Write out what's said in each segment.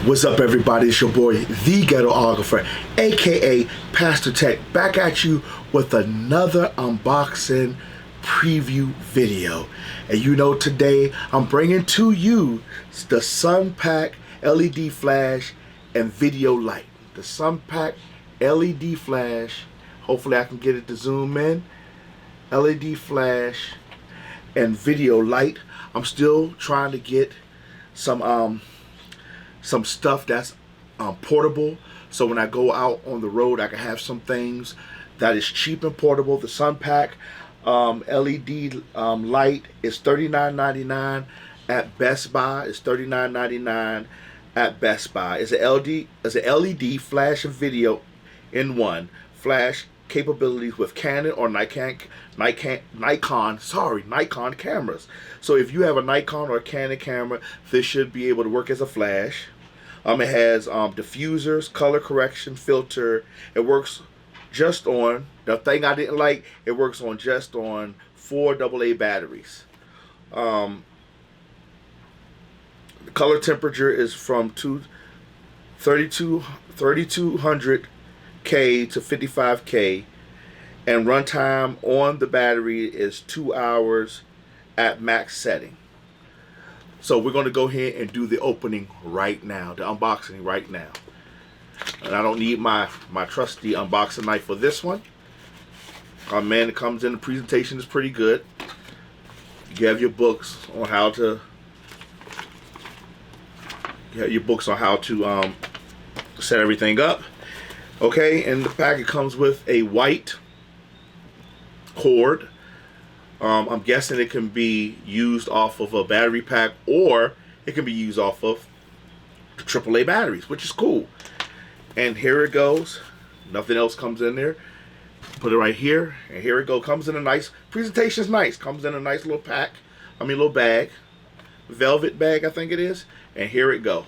What's up, everybody? It's your boy, the Ghettoographer, aka Pastor Tech, back at you with another unboxing preview video. And you know, today I'm bringing to you the Sunpak LED flash and video light. The Sunpak LED flash, hopefully I can get it to zoom in, LED flash and video light. I'm still trying to get some stuff that's portable, so when I go out on the road I can have some things that is cheap and portable. The Sunpak LED light is $39.99 at Best Buy. It's $39.99 at Best Buy. It's an LED flash and video in one. Flash capabilities with Canon or Nikon cameras. So if you have a Nikon or a Canon camera, this should be able to work as a flash. It has diffusers, color correction, filter. It works just on, the thing I didn't like, it works on just on 4 AA batteries. The color temperature is from 3200K to 55K, and runtime on the battery is 2 hours at max setting. So we're going to go ahead and do the opening right now, the unboxing right now. And I don't need my trusty unboxing knife for this one. Man, it comes in, the presentation is pretty good. You have your books on how to set everything up. Okay, and the packet comes with a white cord. I'm guessing it can be used off of a battery pack, or it can be used off of the AAA batteries, which is cool. And here it goes. Nothing else comes in there. Put it right here, and here it goes. Comes in a nice, presentation's nice. Comes in a nice little pack, little bag. Velvet bag, I think it is. And here it go.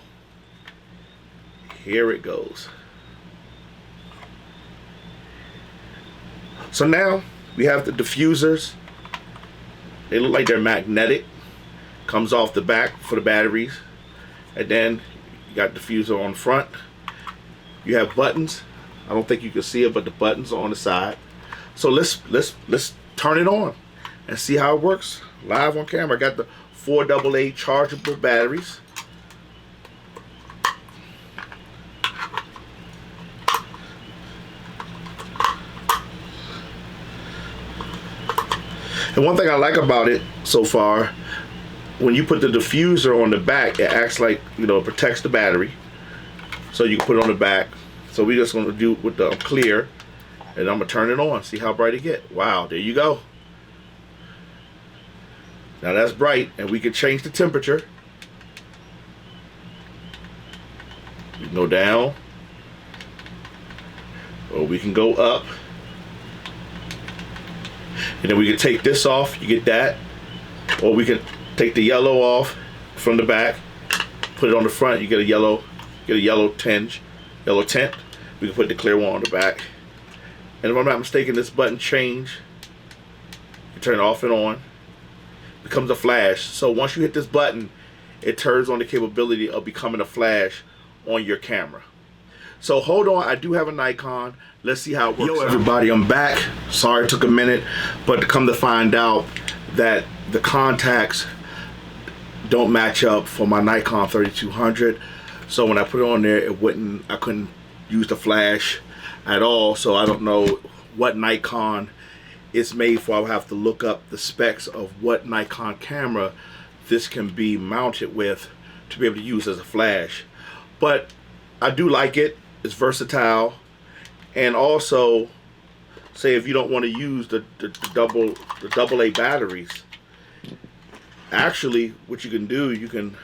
Here it goes. So now we have the diffusers. They look like they're magnetic. Comes off the back for the batteries. And then you got diffuser on the front. You have buttons. I don't think you can see it, but the buttons are on the side. So let's turn it on and see how it works live on camera. I got the 4 AA chargeable batteries. And one thing I like about it so far, when you put the diffuser on the back, it acts like, it protects the battery. So you can put it on the back. So we're just going to do it with the clear, and I'm going to turn it on, see how bright it gets. Wow, there you go. Now that's bright, and we can change the temperature. We can go down, or we can go up. And then we can take this off, you get that. Or we can take the yellow off from the back, put it on the front, you get a yellow tint. We can put the clear one on the back. And if I'm not mistaken, this button change. You turn it off and on. It becomes a flash. So once you hit this button, it turns on the capability of becoming a flash on your camera. So hold on, I do have a Nikon. Let's see how it works. Yo, everybody, I'm back. Sorry it took a minute, but to come to find out that the contacts don't match up for my Nikon 3200. So when I put it on there, I couldn't use the flash at all. So I don't know what Nikon it's made for. I'll have to look up the specs of what Nikon camera this can be mounted with to be able to use as a flash. But I do like it. It's versatile. And also, say if you don't want to use the AA batteries, actually what you can do, you can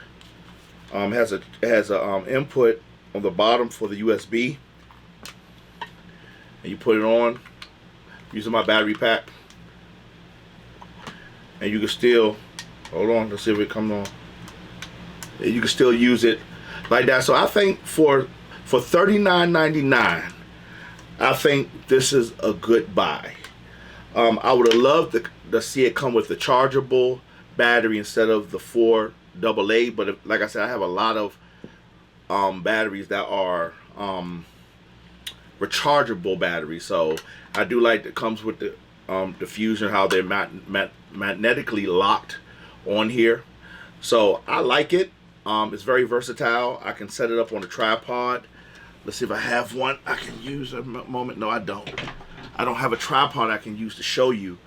it has a input on the bottom for the USB, and you put it on using my battery pack, and you can still, hold on, let's see if it comes on. You can still use it like that. So I think for $39.99, I think this is a good buy. I would have loved to see it come with the chargeable battery instead of the 4 AA, but like I said, I have a lot of batteries that are rechargeable batteries. So I do like that comes with the diffusion, how they're magnetically locked on here. So I like it. It's very versatile. I can set it up on a tripod. Let's see if I have one I can use at the moment. No, I don't. I don't have a tripod I can use to show you,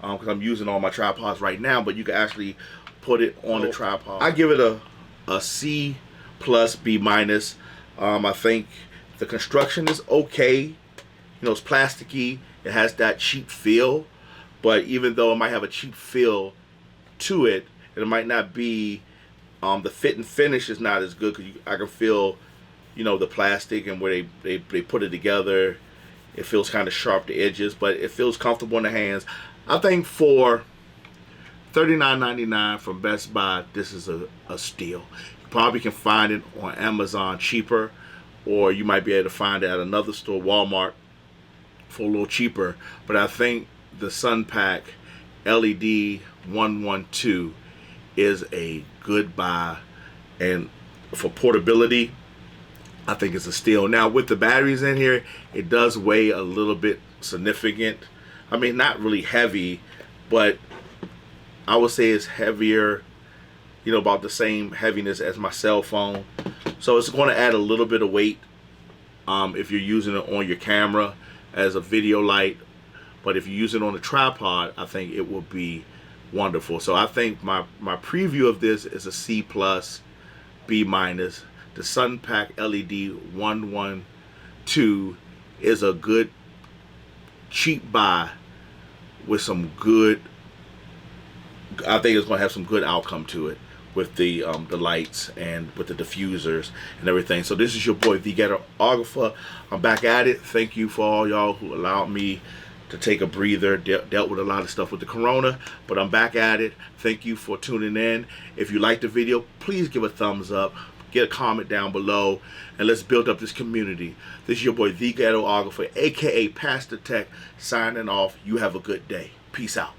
because I'm using all my tripods right now, but you can actually put it on the tripod. I give it a C plus, B minus. I think the construction is okay. You know, it's plasticky. It has that cheap feel, but even though it might have a cheap feel to it, it might not be, the fit and finish is not as good, because I can feel, you know, the plastic and where they put it together. It feels kind of sharp, the edges, but it feels comfortable in the hands. I think for $39.99 from Best Buy, this is a steal. You probably can find it on Amazon cheaper, or you might be able to find it at another store, Walmart, for a little cheaper. But I think the Sunpak LED 112 is a good buy, and for portability, I think it's a steal. Now with the batteries in here, it does weigh a little bit significant. I mean, not really heavy, but I would say it's heavier, you know, about the same heaviness as my cell phone. So it's going to add a little bit of weight if you're using it on your camera as a video light. But if you use it on a tripod, I think it will be wonderful. So I think my preview of this is a C plus, B minus. The Sunpak LED 112 is a good cheap buy with some good, I think it's going to have some good outcome to it with the lights and with the diffusers and everything. So this is your boy, the Ghetographer. I'm back at it. Thank you for all y'all who allowed me to take a breather. Dealt with a lot of stuff with the corona, but I'm back at it. Thank you for tuning in. If you liked the video, please give a thumbs up. Get a comment down below, and let's build up this community. This is your boy, the Ghetographer, aka Pastor Tech, signing off. You have a good day. Peace out.